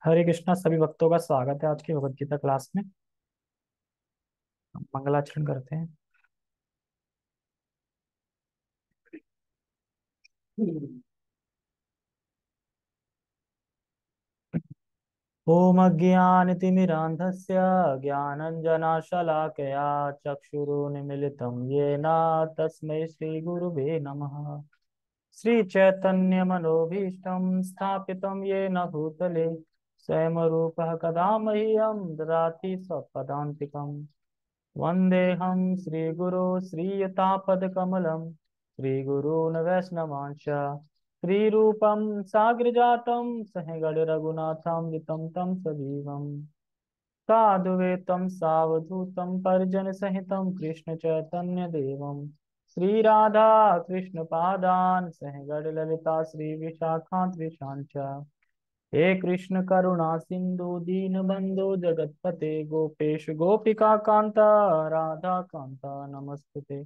हरे कृष्णा। सभी भक्तों का स्वागत है आज की भगवत गीता क्लास में। हम मंगलाचरण करते हैं। ओम अज्ञानतिमिरान्धस्य ज्ञानञ्जनशलाकया चक्षुरुन्मीलितं येन तस्मै श्रीगुरुवे नमः। श्रीचैतन्यमनोभीष्टं स्थापितं येन भूतले स्वयं रूपः कदा मह्यं ददाति स्वपदान्तिकम्। वन्देऽहं श्रीगुरो श्रीयुतापदकमलं श्रीगुरून् वैष्णवांश्च श्रीरूपं साग्रजातं सहगणरघुनाथामृतं तं सजीवम् साधुवेतं सावधूतं परिजनसहितं कृष्णचैतन्यदेवं श्रीराधा कृष्णपादान् सहगणललिता श्रीविशाखान्विषाञ्च हे कृष्ण करुणा सिंधु दीनबंधु जगतपते गोपेश गोपिका कांता राधा कांता नमस्ते।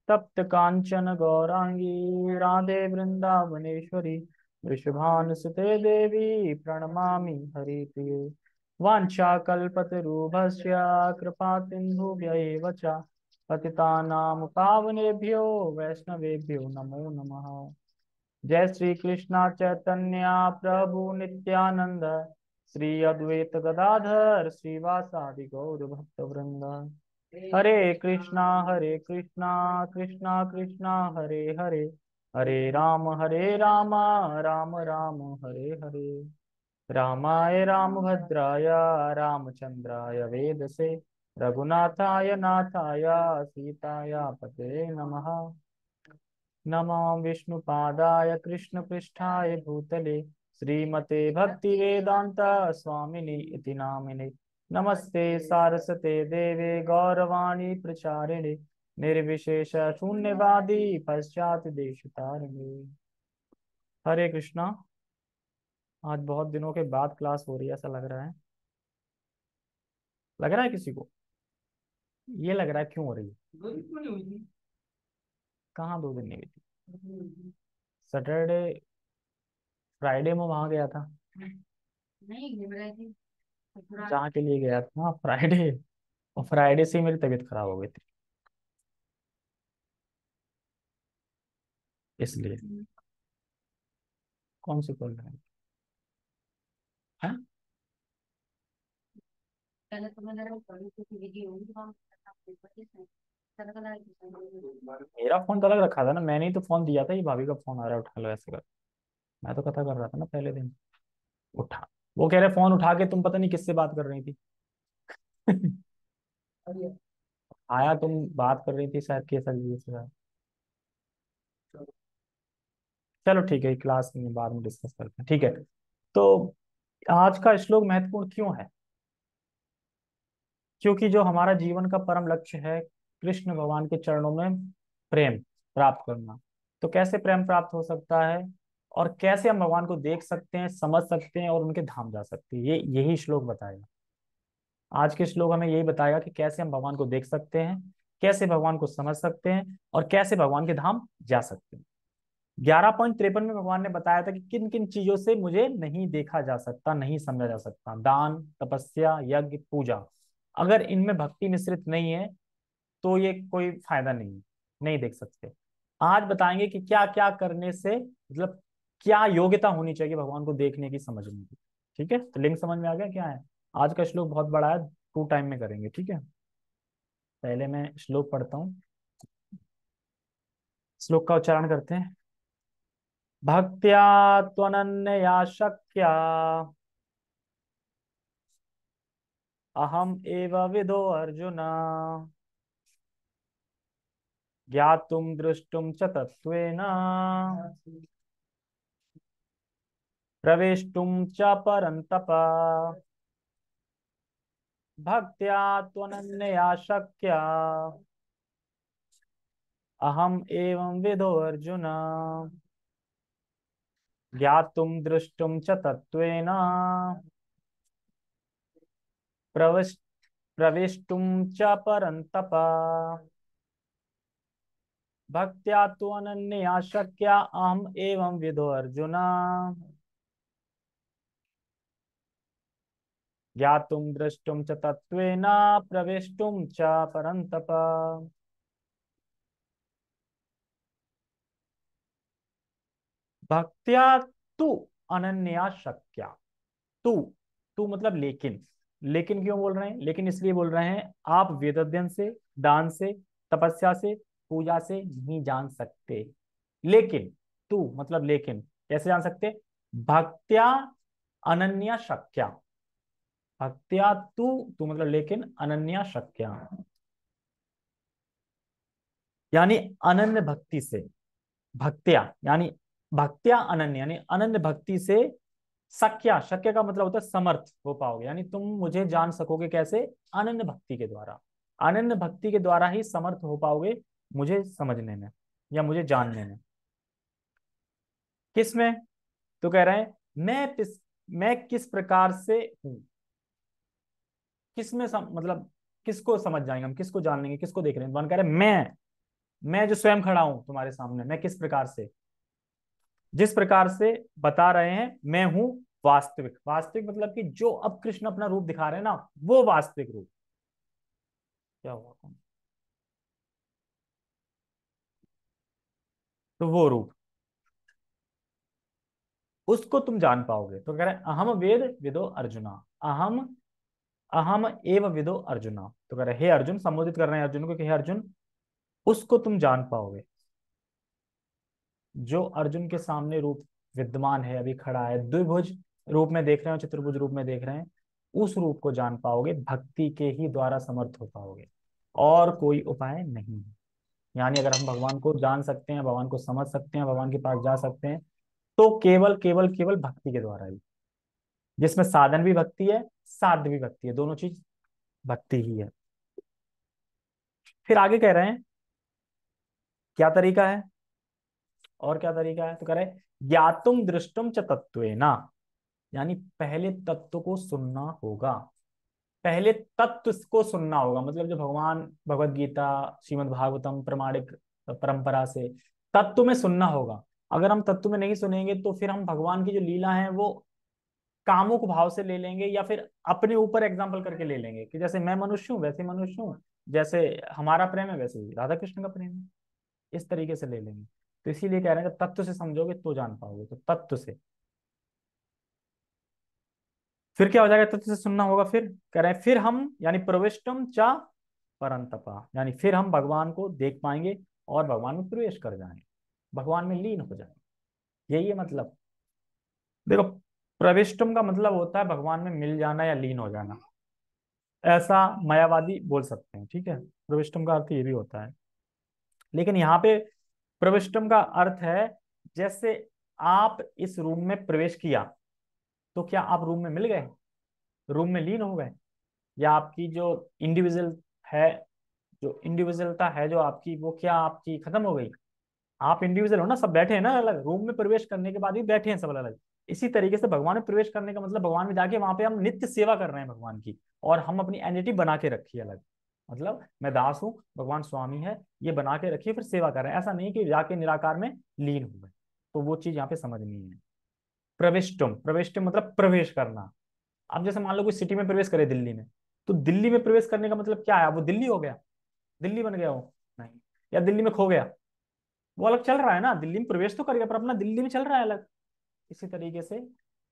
तप्त कांचन गौरांगी राधे वृंदावनेश्वरी वृषभानुसुते देवी प्रणमामि हरिप्रिये। वाञ्छाकल्पतरुभ्यश्च कृपा सिन्धुभ्य एव च पतितानां पावनेभ्यो वैष्णवेभ्यो नमो नमः। जय श्री कृष्णा चैतन्य प्रभु नित्यानंद श्री अद्वैत गदाधर श्रीवासादि गौर भक्त वृंद। हरे कृष्णा कृष्णा कृष्णा हरे हरे हरे राम राम राम हरे हरे। रामाय रामभद्राय रामचंद्राय वेदसे रघुनाथाय नाथाय सीताय पते नमः। नमो विष्णुपादाय कृष्णपृष्ठाय भूतले श्रीमते भक्तिवेदांत स्वामिनि इति नामिने। नमस्ते सारस्वते देवे गौरवाणी प्रचारिणे निर्विशेष शून्यवादी पश्चात देशतारिणे। हरे कृष्णा। आज बहुत दिनों के बाद क्लास हो रही है ऐसा लग रहा है। लग रहा है किसी को? ये लग रहा है क्यों हो रही है? कहाँ 2 दिन नहीं हुई थी? सैटरडे फ्राइडे में वहां गया था। नहीं घूम रहे थे। जहाँ के लिए गया था फ्राइडे। और फ्राइडे से ही मेरी तबीयत खराब हो गई थी इसलिए। कौन सी कॉल है? हैं? पहले तो मैंने बड़ी सी वीडियो होगी तो हम मेरा फोन तो अलग रखा था ना। मैंने ही तो फोन दिया था। ये भाभी का फोन आ रहा है उठा लो ऐसे कर। मैं तो कथा कर रहा था ना पहले दिन। उठा। वो कह रहे फोन उठा के तुम पता नहीं किससे बात कर रही थी। आया तुम बात कर रही थी शायद के सर से। चलो ठीक है क्लास में बाद में डिस्कस करते हैं ठीक है। तो आज का श्लोक महत्वपूर्ण क्यों है? क्योंकि जो हमारा जीवन का परम लक्ष्य है कृष्ण भगवान के चरणों में प्रेम प्राप्त करना। तो कैसे प्रेम प्राप्त हो सकता है और कैसे हम भगवान को देख सकते हैं समझ सकते हैं और उनके धाम जा सकते हैं, ये यही श्लोक बताएगा। आज के श्लोक हमें यही बताएगा कि कैसे हम भगवान को देख सकते हैं, कैसे भगवान को समझ सकते हैं और कैसे भगवान के धाम जा सकते हैं। 11.53 में भगवान ने बताया था कि किन किन चीजों से मुझे नहीं देखा जा सकता, नहीं समझा जा सकता। दान, तपस्या, यज्ञ, पूजा। अगर इनमें भक्ति मिश्रित नहीं है तो ये कोई फायदा नहीं है, नहीं देख सकते। आज बताएंगे कि क्या क्या करने से मतलब क्या योग्यता होनी चाहिए भगवान को देखने की, समझने की। ठीक है, तो लिंक समझ में आ गया क्या है? आज का श्लोक बहुत बड़ा है, 2 टाइम में करेंगे ठीक है। पहले मैं श्लोक पढ़ता हूँ। श्लोक का उच्चारण करते हैं। भक्त्या त्वनन्यया शक्या अहम एव विदो अर्जुन ज्ञातुम दृष्टुम च तत्त्वेन प्रवेष्टुम च परन्तप। भक्त्या त्वनन्यया शक्या अहम एवं विदो अर्जुन ज्ञातुम दृष्टुम च तत्त्वेन प्रवेश प्रवेष्टुम च परन्तप। भक्त्या तु अनन्या शक्या अहम एवं विदो अर्जुन ज्ञातुम द्रष्टुम च तत्त्वेन प्रवेष्टुम च परन्तप। भक्त्या तु अनन्या शक्या। तू, तू मतलब लेकिन, लेकिन क्यों बोल रहे हैं? लेकिन इसलिए बोल रहे हैं आप वेद अध्ययन से, दान से, तपस्या से, पूजा से नहीं जान सकते। लेकिन, तू मतलब लेकिन, कैसे जान सकते? भक्त्या अनन्या शक्या। भक्त्या तू मतलब लेकिन, अनन्या शक्या यानी अनन्य भक्ति से। भक्त्या यानी, भक्त्या अनन्य यानी अनन्य भक्ति से, शक्या, शक्य का मतलब होता है समर्थ हो पाओगे, यानी तुम मुझे जान सकोगे कैसे? अनन्य भक्ति के द्वारा। अनन्य भक्ति के द्वारा ही समर्थ हो पाओगे मुझे समझने में या मुझे जानने में। किस में? तो कह रहे हैं मैं किस प्रकार से हूं। किस में मतलब किसको समझ जाएंगे हम, किसको जान लेंगे, किसको देख रहे हैं? भगवान कह रहे हैं मैं जो स्वयं खड़ा हूं तुम्हारे सामने, मैं किस प्रकार से, जिस प्रकार से बता रहे हैं मैं हूं वास्तविक। वास्तविक मतलब कि जो अब कृष्ण अपना रूप दिखा रहे हैं ना, वो वास्तविक रूप। क्या हुआ? कौन? तो वो रूप, उसको तुम जान पाओगे। तो कह रहे हैं अहम वेद विदो अर्जुना। अहम, अहम एव विदो अर्जुना। तो कह रहे हैं हे अर्जुन, संबोधित कर रहे हैं अर्जुन को कि हे अर्जुन, उसको तुम जान पाओगे जो अर्जुन के सामने रूप विद्यमान है, अभी खड़ा है, द्विभुज रूप में देख रहे हो, चतुर्भुज रूप में देख रहे हैं, उस रूप को जान पाओगे, भक्ति के ही द्वारा समर्थ हो पाओगे, और कोई उपाय नहीं है। यानी अगर हम भगवान को जान सकते हैं, भगवान को समझ सकते हैं, भगवान के पास जा सकते हैं, तो केवल केवल केवल भक्ति के द्वारा ही, जिसमें साधन भी भक्ति है, साध्य भी भक्ति है, दोनों चीज भक्ति ही है। फिर आगे कह रहे हैं क्या तरीका है, और क्या तरीका है? तो कह रहे हैं ज्ञातुम दृष्टुम च तत्वेना, यानी पहले तत्व को सुनना होगा। पहले तत्व को सुनना होगा, मतलब जो भगवान भगवत गीता, श्रीमद् भागवतम प्रमाणिक परंपरा से तत्व में सुनना होगा। अगर हम तत्व में नहीं सुनेंगे तो फिर हम भगवान की जो लीला है वो कामुक भाव से ले लेंगे, या फिर अपने ऊपर एग्जाम्पल करके ले लेंगे कि जैसे मैं मनुष्य हूँ वैसे मनुष्य हूँ, जैसे हमारा प्रेम है वैसे ही राधा कृष्ण का प्रेम है, इस तरीके से ले लेंगे। तो इसीलिए कह रहे हैं जब तत्व से समझोगे तो जान पाओगे, तो तत्व से। फिर क्या हो जाएगा? तत्व से सुनना होगा। फिर कह रहे हैं फिर हम, यानी प्रविष्टम चा परंतपा, यानी फिर हम भगवान को देख पाएंगे और भगवान में प्रवेश कर जाएंगे, भगवान में लीन हो जाएंगे। यही है मतलब। देखो, प्रविष्टम का मतलब होता है भगवान में मिल जाना या लीन हो जाना, ऐसा मायावादी बोल सकते हैं, ठीक है। प्रविष्टम का अर्थ ये भी होता है, लेकिन यहाँ पे प्रविष्टम का अर्थ है जैसे आप इस रूम में प्रवेश किया, तो क्या आप रूम में मिल गए, रूम में लीन हो गए, या आपकी जो इंडिविजुअल है, जो इंडिविजुअलता है जो आपकी, वो क्या आपकी खत्म हो गई? आप इंडिविजुअल हो ना, सब बैठे हैं ना अलग, रूम में प्रवेश करने के बाद भी बैठे हैं सब अलग अलग। इसी तरीके से भगवान में प्रवेश करने का मतलब भगवान में जाके वहां पे हम नित्य सेवा कर रहे हैं भगवान की, और हम अपनी एंटिटी बना के रखी है अलग। मतलब मैं दास हूँ, भगवान स्वामी है, ये बना के रखिए, फिर सेवा कर रहे हैं, ऐसा नहीं कि जाके निराकार में लीन हो गए। तो वो चीज यहाँ पे समझनी है। प्रविष्टुम, प्रविष्टुम मतलब प्रवेश करना। अब जैसे मान लो कोई सिटी में प्रवेश करे, दिल्ली में, तो दिल्ली में प्रवेश करने का मतलब क्या है? वो दिल्ली हो गया, दिल्ली बन गया वो? नहीं। या दिल्ली में खो गया? वो अलग चल रहा है ना, दिल्ली में प्रवेश तो कर गया पर अपना दिल्ली में चल रहा है अलग। इसी तरीके से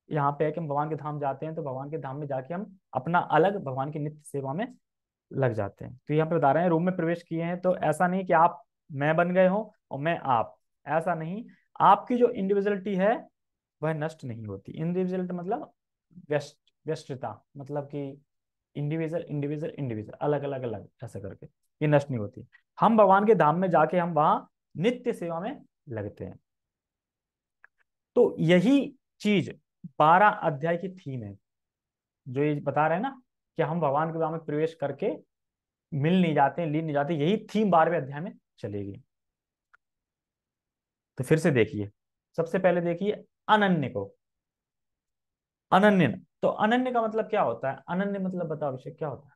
यहाँ पे है कि हम भगवान के धाम जाते हैं, तो भगवान के धाम में जाके हम अपना अलग भगवान की नित्य सेवा में लग जाते हैं। तो यहाँ पे बता रहे हैं रूम में प्रवेश किए हैं, तो ऐसा नहीं कि आप मैं बन गए हो और मैं आप, ऐसा नहीं। आपकी जो इंडिविजुअलिटी है वह नष्ट नहीं होती। इंडिविजुअलिटी मतलब व्यस्तता, मतलब कि इंडिविजुअल इंडिविजुअल इंडिविजुअल, अलग अलग अलग ऐसा करके, ये नष्ट नहीं होती। हम भगवान के धाम में जाके हम वहां नित्य सेवा में लगते हैं। तो यही चीज 12 अध्याय की थीम है, जो ये बता रहे हैं ना कि हम भगवान के धाम में प्रवेश करके मिल नहीं जाते, लीन नहीं जाते, यही थीम 12वें अध्याय में चलेगी। तो फिर से देखिए, सबसे पहले देखिए अनन्य को। अनन्य, तो अनन्य का मतलब क्या होता है? अनन्य मतलब बताओ अभिषेक, क्या होता है?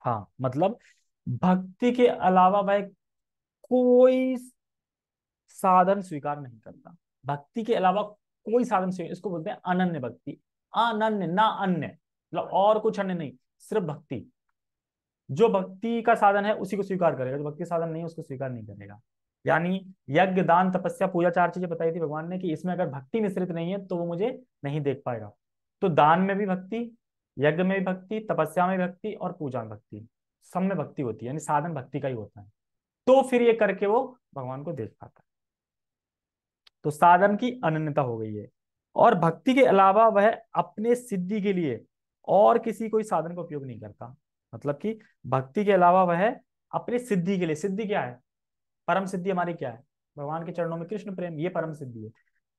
हाँ, मतलब भक्ति के अलावा भाई कोई साधन स्वीकार नहीं करता, भक्ति के अलावा कोई साधन स्वीकार, इसको बोलते हैं अनन्य भक्ति। अनन्य, ना अन्य, मतलब और कुछ अन्य नहीं, सिर्फ भक्ति। जो भक्ति का साधन है उसी को स्वीकार करेगा, जो भक्ति साधन नहीं है उसको स्वीकार नहीं करेगा। यानी यज्ञ, दान, तपस्या, पूजा, 4 चीजें बताई थी भगवान ने कि इसमें अगर भक्ति मिश्रित नहीं है तो वो मुझे नहीं देख पाएगा। तो दान में भी भक्ति, यज्ञ में भी भक्ति, तपस्या में भी भक्ति और पूजा में भक्ति, सब में भक्ति होती है, यानी साधन भक्ति का ही होता है। तो फिर ये करके वो भगवान को देख पाता है। तो साधन की अनन्यता हो गई है। और भक्ति के अलावा वह अपने सिद्धि के लिए और किसी कोई साधन का उपयोग नहीं करता। मतलब कि भक्ति के अलावा वह अपने सिद्धि के लिए, सिद्धि क्या है, परम सिद्धि हमारी क्या है, भगवान के चरणों में कृष्ण प्रेम, ये परम सिद्धि है।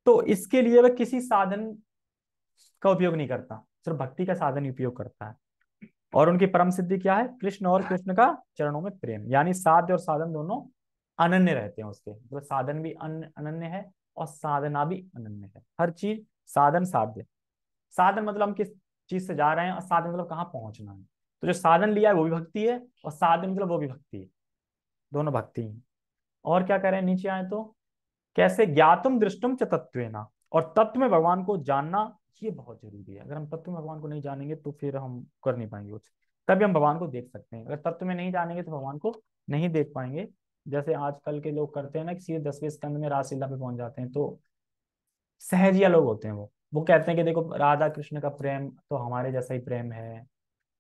तो इसके लिए वह किसी साधन का उपयोग नहीं करता, सिर्फ भक्ति का साधन ही उपयोग करता है। और उनकी परम सिद्धि क्या है, कृष्ण और कृष्ण का चरणों में प्रेम। यानी साध्य और साधन दोनों अनन्य रहते हैं उसके, मतलब साधन भी अनन्य है और साधना भी अनन्य है। हर चीज साधन साध्य, साधन मतलब हम किस चीज से जा रहे हैं और साधन मतलब कहाँ पहुंचना है। तो जो साधन लिया है वो भी भक्ति है और साधन मतलब वो भी भक्ति है, दोनों भक्ति है। और क्या करें, नीचे आए तो कैसे, ज्ञातुम दृष्टुम च तत्वेना, और तत्व में भगवान को जानना ये बहुत जरूरी है। अगर हम तत्व में भगवान को नहीं जानेंगे तो फिर हम कर नहीं पाएंगे कुछ, तभी हम भगवान को देख सकते हैं। अगर तत्व में नहीं जानेंगे तो भगवान को नहीं देख पाएंगे। जैसे आजकल के लोग करते हैं ना कि सीधे 10वें स्कंद में रासलीला पे पहुंच जाते हैं, तो सहजिया लोग होते हैं वो कहते हैं कि देखो राधा कृष्ण का प्रेम तो हमारे जैसा ही प्रेम है,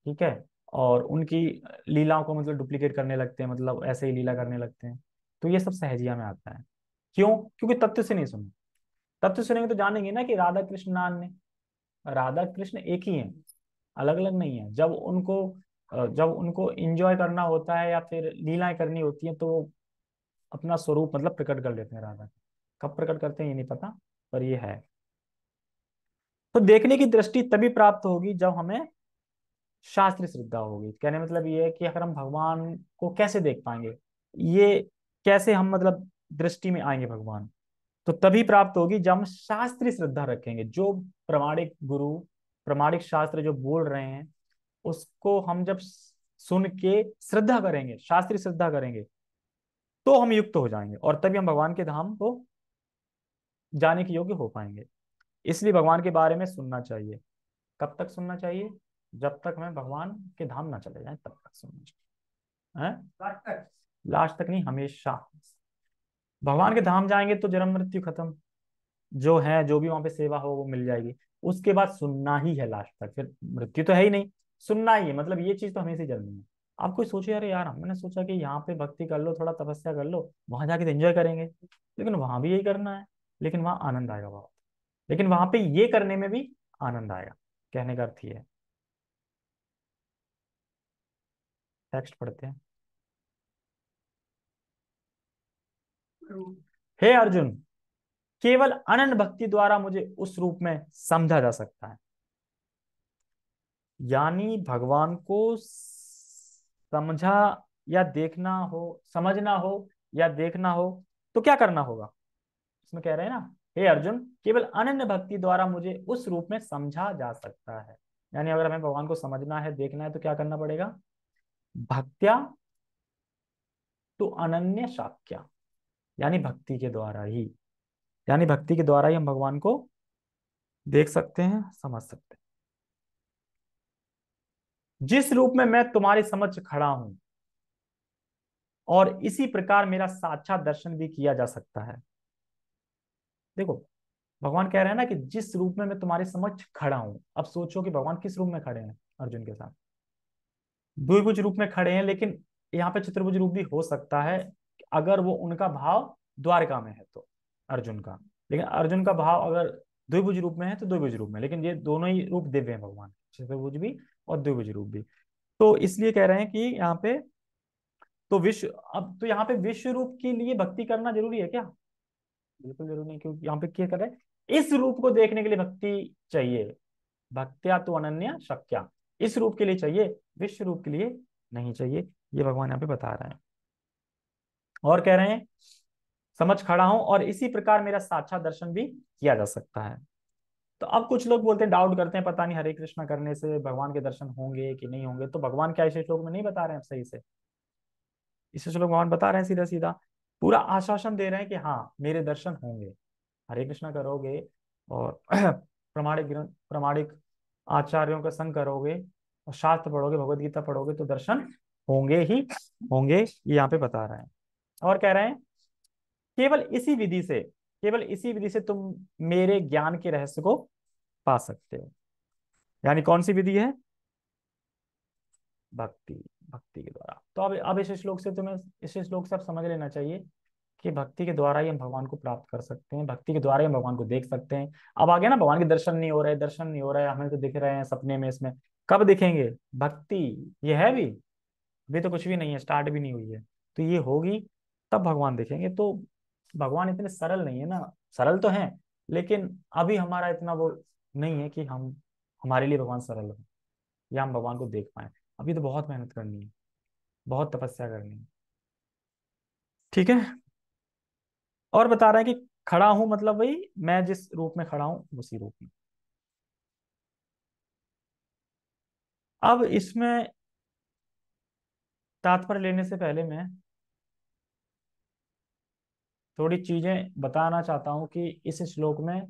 ठीक है, और उनकी लीलाओं को मतलब डुप्लीकेट करने लगते हैं, मतलब ऐसे ही लीला करने लगते हैं। तो ये सब सहजिया में आता है। क्यों? क्योंकि तत्व से नहीं सुने। तत्व सुनेंगे तो जानेंगे ना कि राधा कृष्ण नान ने, राधा कृष्ण एक ही हैं, अलग अलग नहीं है। जब उनको एंजॉय करना होता है या फिर लीलाएं करनी होती हैं तो वो अपना स्वरूप मतलब प्रकट कर लेते हैं राधा। कब प्रकट करते हैं ये नहीं पता, पर ये है। तो देखने की दृष्टि तभी प्राप्त होगी जब हमें शास्त्रीय श्रद्धा होगी। कहने मतलब ये है कि अगर हम भगवान को कैसे देख पाएंगे, ये कैसे हम मतलब दृष्टि में आएंगे भगवान, तो तभी प्राप्त होगी जब हम शास्त्रीय श्रद्धा रखेंगे। जो प्रमाणिक गुरु, प्रमाणिक शास्त्र जो बोल रहे हैं उसको हम जब सुन के श्रद्धा करेंगे, शास्त्रीय श्रद्धा करेंगे, तो हम युक्त हो जाएंगे और तभी हम भगवान के धाम को जाने के योग्य हो पाएंगे। इसलिए भगवान के बारे में सुनना चाहिए। कब तक सुनना चाहिए? जब तक हमें भगवान के धाम ना चले जाए तब तक सुनना चाहिए, हैं? लास्ट तक नहीं, हमेशा। भगवान के धाम जाएंगे तो जन्म मृत्यु खत्म, जो है जो भी वहां पे सेवा हो वो मिल जाएगी। उसके बाद सुनना ही है लास्ट तक, फिर मृत्यु तो है ही नहीं, सुनना ही है। मतलब ये चीज तो हमेशा ही चलनी है। आप कोई सोचे अरे यार हमने सोचा कि यहाँ पे भक्ति कर लो, थोड़ा तपस्या कर लो, वहां जाके तो एंजॉय करेंगे, लेकिन वहां भी यही करना है, लेकिन वहां आनंद आएगा बहुत, लेकिन वहां पे ये करने में भी आनंद आएगा। कहने का अर्थ ये है। टेक्स्ट पढ़ते हैं। हे अर्जुन, केवल अनन्य भक्ति द्वारा मुझे उस रूप में समझा जा सकता है। यानी भगवान को समझा या देखना हो, समझना हो या देखना हो तो क्या करना होगा? इसमें कह रहे हैं ना, हे अर्जुन, केवल अनन्य भक्ति द्वारा मुझे उस रूप में समझा जा सकता है। यानी अगर हमें भगवान को समझना है, देखना है, तो क्या करना पड़ेगा? भक्त्या तो अनन्य शाक्या, यानी भक्ति के द्वारा ही, यानी भक्ति के द्वारा ही हम भगवान को देख सकते हैं, समझ सकते हैं। जिस रूप में मैं तुम्हारे समक्ष खड़ा हूं और इसी प्रकार मेरा साक्षात दर्शन भी किया जा सकता है। देखो, भगवान कह रहे हैं ना कि जिस रूप में मैं तुम्हारे समक्ष खड़ा हूं। अब सोचो कि भगवान किस रूप में खड़े हैं अर्जुन के साथ? द्विभुज रूप में खड़े हैं, लेकिन यहाँ पे चतुर्भुज रूप भी हो सकता है अगर वो उनका भाव द्वारका में है तो, अर्जुन का। लेकिन अर्जुन का भाव अगर द्विभुज रूप में है तो द्विभुज रूप में, लेकिन ये दोनों ही रूप दिव्य हैं भगवान, चतुर्भुज भी और द्विभुज रूप भी। तो इसलिए कह रहे हैं कि यहाँ पे तो विश्व, अब तो यहाँ पे विश्व रूप के लिए भक्ति करना जरूरी है क्या? बिल्कुल जरूरी नहीं, क्योंकि यहाँ पे क्या कर रहे हैं, इस रूप को देखने के लिए भक्ति चाहिए। भक्त्या तो अनन्या शक्या, इस रूप के लिए चाहिए, विश्व रूप के लिए नहीं चाहिए। ये भगवान यहाँ पे बता रहे हैं। और कह रहे हैं समझ खड़ा हूं और इसी प्रकार मेरा साक्षात दर्शन भी किया जा सकता है। तो अब कुछ लोग बोलते हैं, डाउट करते हैं, पता नहीं हरे कृष्णा करने से भगवान के दर्शन होंगे कि नहीं होंगे। तो भगवान क्या इस श्लोक में नहीं बता रहे हैं सही से? इस श्लोक भगवान बता रहे हैं सीधा सीधा पूरा आश्वासन दे रहे हैं कि हाँ मेरे दर्शन होंगे, हरे कृष्णा करोगे और प्रामाणिक आचार्यों का संग करोगे और शास्त्र पढ़ोगे, भगवत गीता पढ़ोगे तो दर्शन होंगे ही होंगे, ये यहाँ पे बता रहे हैं। और कह रहे हैं केवल इसी विधि से, केवल इसी विधि से तुम मेरे ज्ञान के रहस्य को पा सकते हो। यानी कौन सी विधि है? भक्ति, भक्ति के द्वारा। तो अब इस श्लोक से तुम्हें, इस श्लोक से आप समझ लेना चाहिए कि भक्ति के द्वारा ही हम भगवान को प्राप्त कर सकते हैं, भक्ति के द्वारा ही हम भगवान को देख सकते हैं। अब आगे ना भगवान के दर्शन नहीं हो रहे, दर्शन नहीं हो रहे, हमें तो दिख रहे हैं सपने में, इसमें कब दिखेंगे? भक्ति ये है भी, अभी तो कुछ भी नहीं है, स्टार्ट भी नहीं हुई है, तो ये होगी तब भगवान दिखेंगे। तो भगवान इतने सरल नहीं है ना, सरल तो हैं लेकिन अभी हमारा इतना वो नहीं है कि हम, हमारे लिए भगवान सरल हो या हम भगवान को देख पाए। अभी तो बहुत मेहनत करनी है, बहुत तपस्या करनी है। ठीक है। और बता रहे हैं कि खड़ा हूं मतलब वही मैं जिस रूप में खड़ा हूं उसी रूप में। अब इसमें तात्पर्य लेने से पहले मैं थोड़ी चीजें बताना चाहता हूं कि इस श्लोक में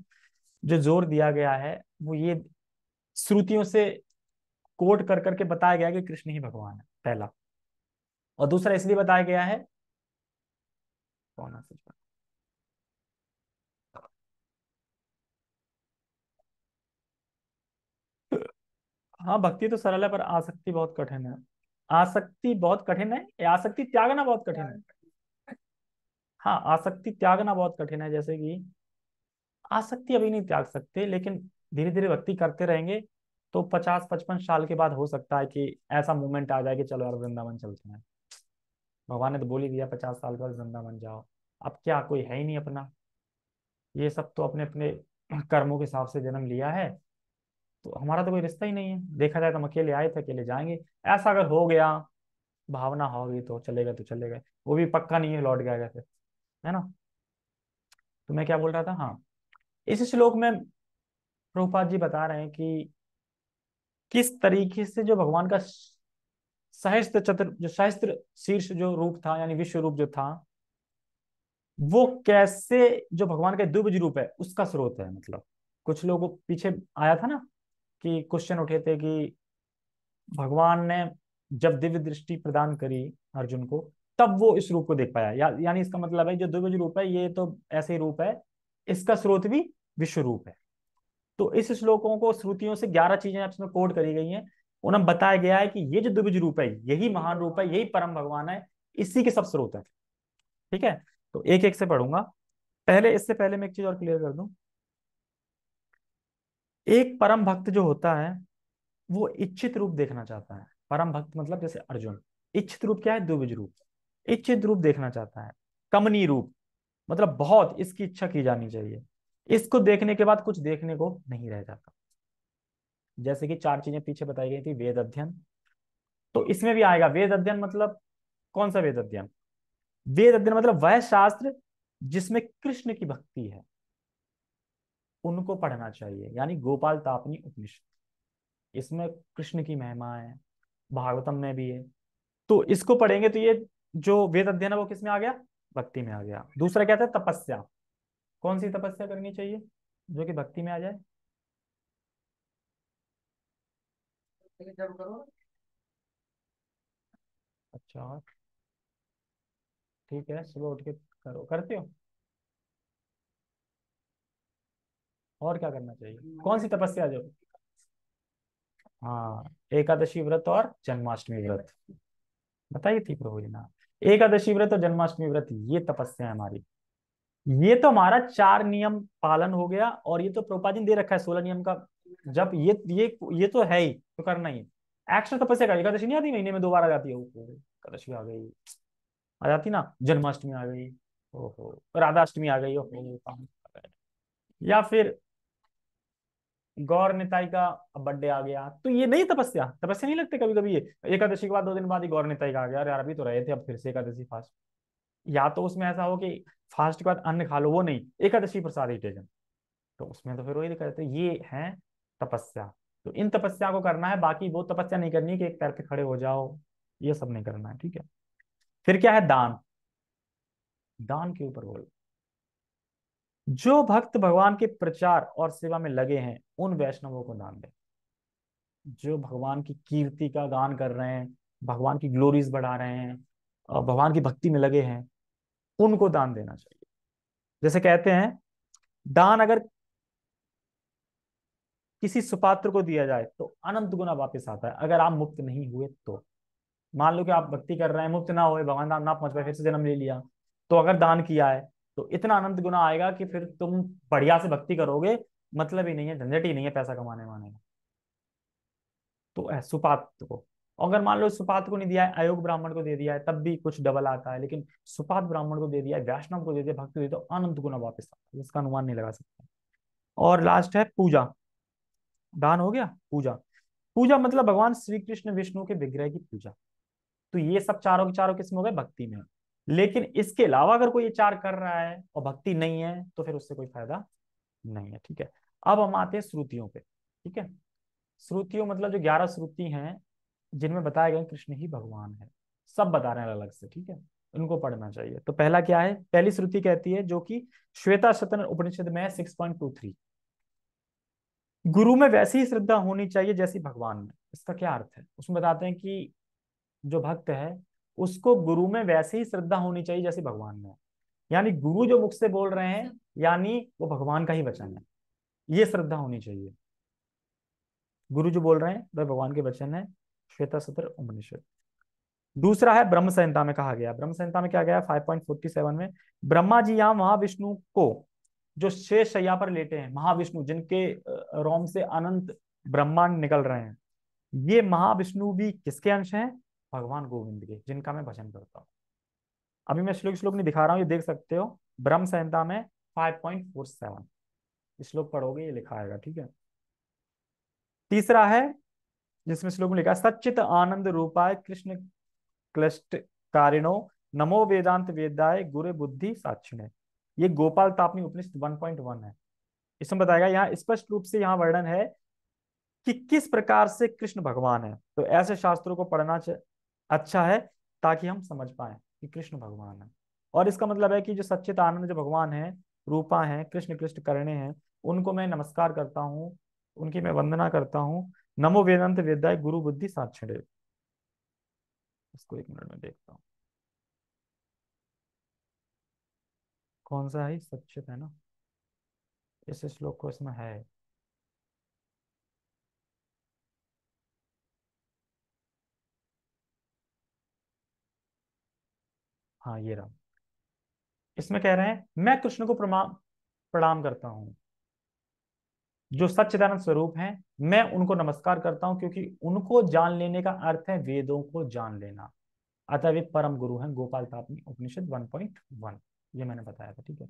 जो जोर दिया गया है वो ये श्रुतियों से कोट कर करके बताया गया है कि कृष्ण ही भगवान है, पहला। और दूसरा इसलिए बताया गया है, कौन है सच में? हाँ भक्ति तो सरल है पर आसक्ति बहुत कठिन है। आसक्ति बहुत कठिन है, आसक्ति त्यागना बहुत कठिन है। हाँ आसक्ति त्यागना बहुत कठिन है, जैसे कि आसक्ति अभी नहीं त्याग सकते लेकिन धीरे धीरे भक्ति करते रहेंगे तो 50-55 साल के बाद हो सकता है कि ऐसा मोमेंट आ जाए कि चलो यार वृंदावन चलते हैं। भगवान ने तो बोल ही दिया 50 साल बाद वृंदावन जाओ। अब क्या कोई है ही नहीं अपना, ये सब तो अपने अपने कर्मों के हिसाब से जन्म लिया है, तो हमारा तो कोई रिश्ता ही नहीं है। देखा जाए तो हम अकेले आए थे अकेले जाएंगे। ऐसा अगर हो गया, भावना होगी तो चलेगा तो चलेगा, वो भी पक्का नहीं है लौट गया फिर, है ना। तो मैं क्या बोल रहा था, हाँ इस श्लोक में प्रभुपाद जी बता रहे हैं कि किस तरीके से जो भगवान का सहस्त्र चतुर, जो सहस्त्र शीर्ष जो रूप था यानी विश्व रूप जो था, वो कैसे जो भगवान का द्विभुज रूप है उसका स्रोत है। मतलब कुछ लोगों को पीछे आया था ना कि क्वेश्चन उठे थे कि भगवान ने जब दिव्य दृष्टि प्रदान करी अर्जुन को तब वो इस रूप को देख पाया, यानी इसका मतलब है जो द्विभुज रूप है ये तो ऐसे ही रूप है, इसका स्रोत भी विश्व रूप है। तो इस श्लोकों को श्रुतियों से 11 चीजें इसमें कोड करी गई हैं, उन्हें बताया गया है कि ये जो द्विभुज रूप है यही महान रूप है, यही परम भगवान है, इसी के सब स्रोत है। ठीक है। तो एक एक से पढ़ूंगा। पहले, इससे पहले मैं एक चीज और क्लियर कर दूं। एक परम भक्त जो होता है वो इच्छित रूप देखना चाहता है। परम भक्त मतलब जैसे अर्जुन, इच्छित रूप क्या है? द्विभुज रूप। इच्छित रूप देखना चाहता है, कमनीय रूप, मतलब बहुत इसकी इच्छा की जानी चाहिए। इसको देखने के बाद कुछ देखने को नहीं रह जाता। जैसे कि 4 चीजें पीछे बताई गई थी, वेद अध्ययन, तो इसमें भी आएगा वेद अध्ययन। मतलब कौन सा वेद अध्ययन? वेद अध्ययन मतलब वह शास्त्र जिसमें कृष्ण की भक्ति है उनको पढ़ना चाहिए, यानी गोपाल तापनी उपनिषद, इसमें कृष्ण की महिमा है, भागवतम में भी है। तो इसको पढ़ेंगे तो ये जो वेद अध्ययन है वो किस में आ गया? भक्ति में आ गया। दूसरा क्या था? तपस्या। कौन सी तपस्या करनी चाहिए जो कि भक्ति में आ जाए? अच्छा, ठीक है, सुबह उठ के करो, करते हो? और क्या करना चाहिए? कौन सी तपस्या जो, हाँ एकादशी व्रत और जन्माष्टमी व्रत बताइए थी प्रभु जी ने। एकादशी व्रत और जन्माष्टमी व्रत ये तपस्या है हमारी। ये तो हमारा 4 नियम पालन हो गया, और ये तो प्रभुपाद जी ने दे रखा है 16 नियम का। जब ये तो है ही, तो करना ही है। एक्स्ट्रा तपस्या का एकादशी नहीं आती, महीने में 2 बार आ जाती है, ओहो एकादशी आ गई, आ जाती ना, जन्माष्टमी आ गई, ओहो राधाष्टमी आ गई, ओहो काम आ गए। या फिर गौर निताई का बर्थडे आ गया, तो ये नहीं तपस्या, तपस्या नहीं लगते कभी कभी ये एकादशी के बाद 2 दिन बाद ही गौर निताई का आ गया, अरे यार अभी तो रहे थे अब फिर से एकादशी फास्ट। या तो उसमें ऐसा हो कि फास्ट के बाद अन्न खा लो, वो नहीं, एकादशी प्रसाद ही टेकन, तो उसमें तो फिर वही कहते हैं ये है तपस्या। तो इन तपस्या को करना है, बाकी वो तपस्या नहीं करनी कि एक पैर पे खड़े हो जाओ, ये सब नहीं करना है। ठीक है। फिर क्या है? दान। दान के ऊपर बोल, जो भक्त भगवान के प्रचार और सेवा में लगे हैं उन वैष्णवों को दान दे। जो भगवान की कीर्ति का गान कर रहे हैं, भगवान की ग्लोरीज बढ़ा रहे हैं और भगवान की भक्ति में लगे हैं, उनको दान देना चाहिए। जैसे कहते हैं, दान अगर किसी सुपात्र को दिया जाए तो अनंत गुना वापस आता है, अगर आप मुक्त नहीं हुए तो। मान लो कि आप भक्ति कर रहे हैं, मुक्त ना हुए, भगवान धाम ना पहुंच पाए, फिर से जन्म ले लिया, तो अगर दान किया है तो इतना अनंत गुना आएगा कि फिर तुम बढ़िया से भक्ति करोगे, मतलब ही नहीं है, झंझट ही नहीं है पैसा कमाने वाने का। तो सुपात्र को, अगर मान लो सुपात्र को नहीं दिया है, अयोग ब्राह्मण को दे दिया है, तब भी कुछ डबल आता है, लेकिन सुपात्र ब्राह्मण को दे दिया है, वैष्णव को दे दिया, भक्त को दे दिया, तो अनंत गुना वापस आता है, इसका अनुमान नहीं लगा सकते। और लास्ट है पूजा। दान हो गया। पूजा, पूजा मतलब भगवान श्री कृष्ण विष्णु के विग्रह की पूजा। तो ये सब चारों के चारों किस्म हो गए भक्ति में। लेकिन इसके अलावा अगर कोई ये चार कर रहा है और भक्ति नहीं है तो फिर उससे कोई फायदा नहीं है। ठीक है, अब हम आते हैं श्रुतियों पे। ठीक है, श्रुतियों मतलब जो 11 श्रुति हैं जिनमें बताया गया कृष्ण ही भगवान है, सब बता रहे हैं अलग से। ठीक है, उनको पढ़ना चाहिए। तो पहला क्या है, पहली श्रुति कहती है, जो कि श्वेता शतन उपनिषद में है 6.23, गुरु में वैसी ही श्रद्धा होनी चाहिए जैसी भगवान में। इसका क्या अर्थ है, उसमें बताते हैं कि जो भक्त है उसको गुरु में वैसे ही श्रद्धा होनी चाहिए जैसे भगवान में है। यानी गुरु जो मुख से बोल रहे हैं, यानी वो भगवान का ही वचन है, ये श्रद्धा होनी चाहिए। गुरु जो बोल रहे हैं वह भगवान के वचन है, श्वेता सत्र उपनिषद। दूसरा है ब्रह्म संहिता में कहा गया, ब्रह्म संहिता में क्या गया 5.47 में, ब्रह्मा जी यहाँ महाविष्णु को, जो शेष शैया पर लेटे हैं, महाविष्णु जिनके रोम से अनंत ब्रह्मांड निकल रहे हैं, ये महाविष्णु भी किसके अंश हैं, भगवान गोविंद के, जिनका मैं भजन करता हूँ। अभी मैं श्लोक श्लोक नहीं दिखा रहा हूँ, ये देख सकते हो ब्रह्म संहिता में 5.47 श्लोक पढ़ोगे ये लिखा आएगा। ठीक है, तीसरा है जिसमें श्लोक में लिखा है, सच्चित आनंद रूपाय कृष्ण क्लिष्ट कारिणो नमो वेदांत वेदाय गुरु बुद्धि साक्षिणे। ये गोपाल तापनी उपनिषद 1.1 है। इसमें बताएगा, यहाँ स्पष्ट रूप से यहाँ वर्णन है कि किस प्रकार से कृष्ण भगवान है। तो ऐसे शास्त्रों को पढ़ना अच्छा है, ताकि हम समझ पाए कि कृष्ण भगवान है। और इसका मतलब है कि जो सच्चित आनंद जो भगवान है, रूपा है, कृष्ण कृष्ण करणे हैं, उनको मैं नमस्कार करता हूँ, उनकी मैं वंदना करता हूँ। नमो वेदांत वेदाय गुरु बुद्धि साक्षिणे। इसको एक मिनट में देखता हूँ, कौन सा है, सच्चित है ना, इस श्लोक को इसमें है। हाँ ये रहा, इसमें कह रहे हैं, मैं कृष्ण को प्रणाम करता हूँ, जो सच्चिदानंद स्वरूप हैं, मैं उनको नमस्कार करता हूं, क्योंकि उनको जान लेने का अर्थ है वेदों को जान लेना। अतः वे परम गुरु हैं। गोपाल तापनी उपनिषद 1.1, ये मैंने बताया था। ठीक है,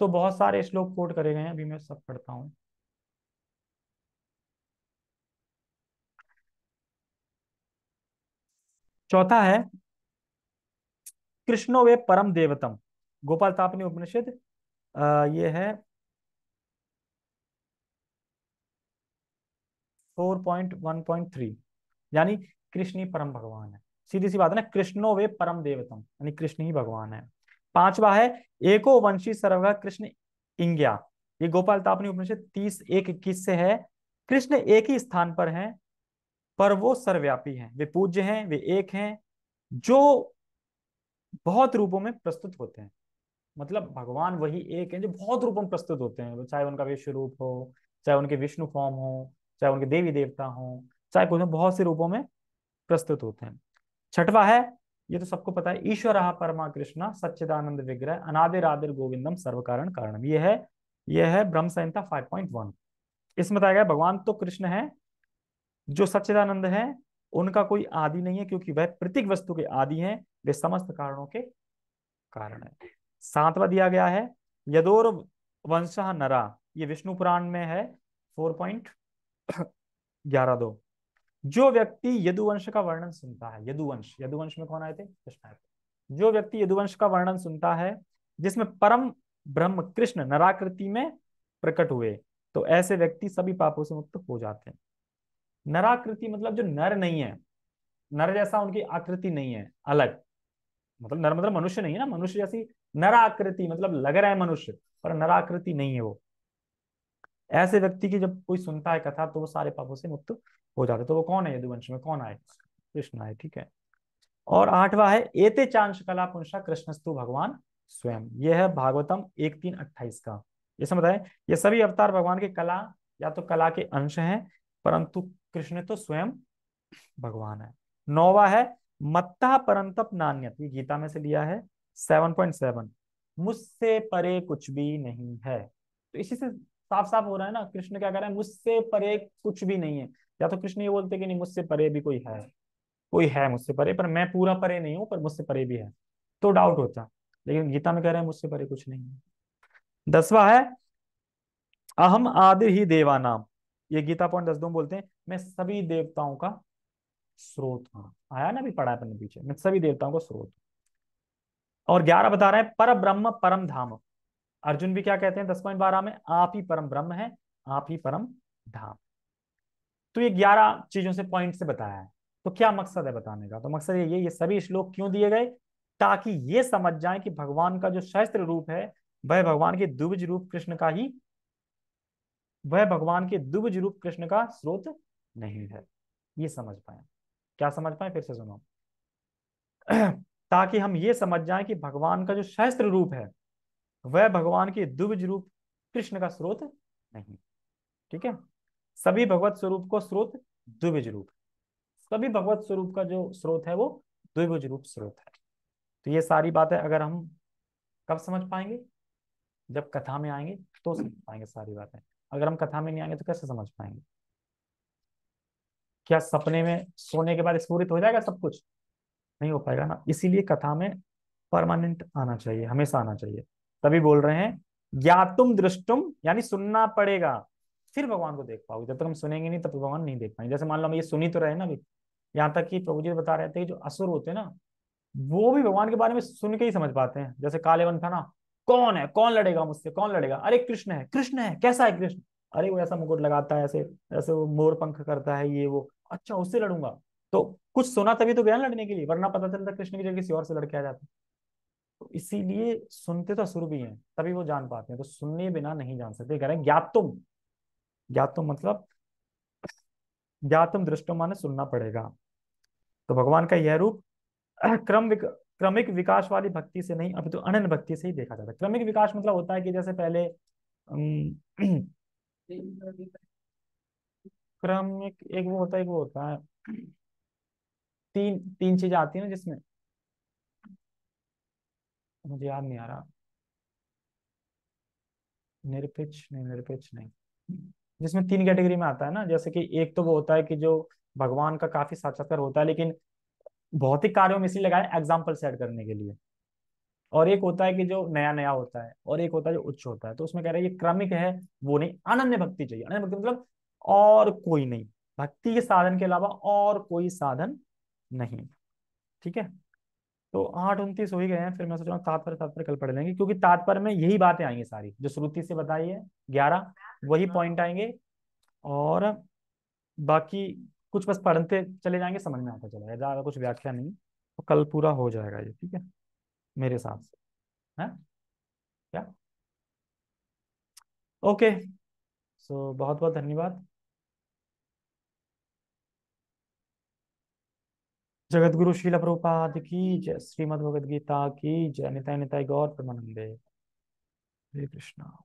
तो बहुत सारे श्लोक कोट करे गए हैं, अभी मैं सब पढ़ता हूँ। चौथा है, कृष्णो वे परम देवतम, गोपाल तापनी उपनिषद, ये है 4.1.3, यानी कृष्ण ही परम भगवान है। सीधी सी बात है ना, कृष्णो वे परम देवतम, यानी कृष्ण ही भगवान है। पांचवा है, एको वंशी सर्वगा कृष्ण इंग्या, ये गोपाल तापनी उपनिषद 30:1-21 से है। कृष्ण एक ही स्थान पर हैं, पर वो सर्वव्यापी हैं, वे पूज्य हैं, वे एक हैं, जो बहुत रूपों में प्रस्तुत होते हैं। मतलब भगवान वही एक है जो बहुत रूपों में प्रस्तुत होते हैं, चाहे उनका विश्व रूप हो, चाहे उनके विष्णु फॉर्म हो, चाहे उनके देवी देवता हो, चाहे कोई बहुत से रूपों में प्रस्तुत होते हैं। छठवा है, ये तो सबको पता है, ईश्वर परमा कृष्णा सच्चिदानंद विग्रह अनादिर आदिर गोविंदम सर्व कारण कारणम, ये है ब्रह्म संहिता 5.1। इसमें बताया गया भगवान तो कृष्ण है, जो सच्चिदानंद है, उनका कोई आदि नहीं है, क्योंकि वह प्रत्येक वस्तु के आदि हैं, वे समस्त कारणों के कारण है। सातवां दिया गया है, यदोर वंशः नरा, ये विष्णु पुराण में है 4.11.2, जो व्यक्ति यदुवंश का वर्णन सुनता है, यदुवंश, यदुवंश में कौन आए थे, कृष्ण आए थे। जो व्यक्ति यदुवंश का वर्णन सुनता है, जिसमें परम ब्रह्म कृष्ण नराकृति में प्रकट हुए, तो ऐसे व्यक्ति सभी पापों से मुक्त हो जाते हैं। नराकृति मतलब जो नर नहीं है, नर जैसा उनकी आकृति नहीं है, अलग, मतलब नर मतलब मनुष्य नहीं है ना, मनुष्य जैसी नराकृति, मतलब लग रहा है मनुष्य पर नराकृति नहीं है वो। ऐसे व्यक्ति की जब कोई सुनता है कथा तो वो सारे पापों से मुक्त हो जाते। तो वो कौन है, यदुवंश में कौन आए, कृष्ण आए, ठीक है। और आठवां है एते चांश कला पुंसा कृष्णस्तु भगवान स्वयं। यह है भागवतम 1:3-28 का। ये समझ है, ये सभी अवतार भगवान की कला या तो कला के अंश हैं, परंतु कृष्ण तो स्वयं भगवान है। नौवा है मत्ता परंतप नान्यत, ये गीता में से लिया है 7.7, मुझसे परे कुछ भी नहीं है। तो इसी से साफ साफ हो रहा है ना, कृष्ण क्या कह रहे हैं, मुझसे परे कुछ भी नहीं है। या तो कृष्ण ये बोलते कि नहीं मुझसे परे भी कोई है, कोई है मुझसे परे, पर मैं पूरा परे नहीं हूं, पर मुझसे परे भी है, तो डाउट होता। लेकिन गीता में कह रहे हैं मुझसे परे कुछ नहीं है। 10वां है अहम आदि ही देवानाम, ये गीता 10 बोलते हैं मैं सभी देवताओं का स्रोत हूँ। आया ना, भी पढ़ा है अपने पीछे, मैं सभी देवताओं का स्रोत हूँ। और 11 बता रहे हैं पर ब्रह्म परम धाम। अर्जुन भी क्या कहते हैं 10.12 में, आप ही परम ब्रह्म है, आप ही परम धाम। तो ये 11 चीजों से पॉइंट से बताया है। तो क्या मकसद है बताने का, तो मकसद ये सभी श्लोक क्यों दिए गए, ताकि ये समझ जाए कि भगवान का जो सहस्त्र रूप है वह भगवान के द्विज रूप कृष्ण का ही, वह भगवान के द्विज रूप कृष्ण का स्रोत नहीं है। ये समझ पाए। क्या समझ पाए, फिर से सुनो। ताकि हम ये समझ जाएं कि भगवान का जो सहस्त्र रूप है वह भगवान के द्विज रूप कृष्ण का स्रोत नहीं। ठीक है, सभी भगवत स्वरूप को स्रोत द्विज रूप, सभी भगवत स्वरूप का जो स्रोत है वो द्विभुज रूप स्रोत है। तो ये सारी बातें अगर हम कब समझ पाएंगे, जब कथा में आएंगे तो समझ पाएंगे सारी बातें। अगर हम कथा में नहीं आएंगे तो कैसे समझ पाएंगे। क्या सपने में सोने के बाद स्फुरित हो जाएगा सब कुछ, नहीं हो पाएगा ना। इसीलिए कथा में परमानेंट आना चाहिए, हमेशा आना चाहिए। तभी बोल रहे हैं ज्ञातुम दृष्टुम, यानी सुनना पड़ेगा, फिर भगवान को देख पाओगे। जब तक हम सुनेंगे नहीं तब तक भगवान नहीं देख पाएंगे। जैसे मान लो हम ये सुनी तो रहे ना अभी, यहाँ तक कि प्रभु जी बता रहे थे कि जो असुर होते हैं ना वो भी भगवान के बारे में सुन के ही समझ पाते हैं। जैसे कालेवन था ना, कौन है, कौन लड़ेगा मुझसे, कौन लड़ेगा, अरे कृष्ण है, कृष्ण है, कैसा है कृष्ण, अरे वो ऐसा मुकुट लगाता है, ऐसे ऐसे वो मोर पंख करता है, ये वो, अच्छा उससे लड़ूंगा। तो कुछ सुना तभी तो गया ना लड़ने के लिए, वरना पता चलता कृष्ण की जगह किसी और से लड़के आ जाते। तो इसीलिए सुनते तो असुर भी हैं तभी वो जान पाते हैं, तो सुनने बिना नहीं जान सकते। कह रहे हैं ज्ञातुम, ज्ञातुम मतलब ज्ञातुम दृष्टुम माने सुनना पड़ेगा। तो भगवान का यह रूप क्रमिक विकास वाली भक्ति से नहीं, अभी तो अनन्य भक्ति से ही देखा जाता है। क्रमिक विकास मतलब होता है कि जैसे पहले क्रमिक एक वो होता है, एक वो होता है, तीन तीन चीजें आती है ना जिसमें, मुझे याद नहीं आ रहा। निरपेक्ष नहीं, निरपेक्ष नहीं, जिसमें तीन कैटेगरी में आता है ना, जैसे कि एक तो वो होता है कि जो भगवान का काफी साक्षात्कार होता है लेकिन भौतिक कार्यों में इसलिए लगाए एग्जाम्पल सेट करने के लिए। और एक होता है कि जो नया नया होता है, और एक होता है जो उच्च होता है। तो उसमें कह रहे हैं ये क्रमिक है, वो नहीं, अनन्य भक्ति चाहिए। अनन्य भक्ति मतलब और कोई नहीं, भक्ति के साधन के अलावा और कोई साधन नहीं। ठीक है, तो 8:29 हो ही गए हैं, फिर मैं सोच रहा हूँ तात्पर्य तात्पर्य कल पढ़ लेंगे, क्योंकि तात्पर्य में यही बातें आएंगी सारी जो श्रुति से बताई है, 11 वही पॉइंट आएंगे। और बाकी कुछ बस पढ़ते चले जाएंगे, समझ में आता चलेगा, ज्यादा कुछ व्याख्या नहीं, तो कल पूरा हो जाएगा ये। ठीक है, मेरे हिसाब से है क्या। ओके, सो बहुत बहुत धन्यवाद। जगत गुरु श्रील प्रभुपाद की जय, श्रीमद् भगवद गीता की जय, निताय निताय गौर प्रेमानंदे, हरे कृष्णा।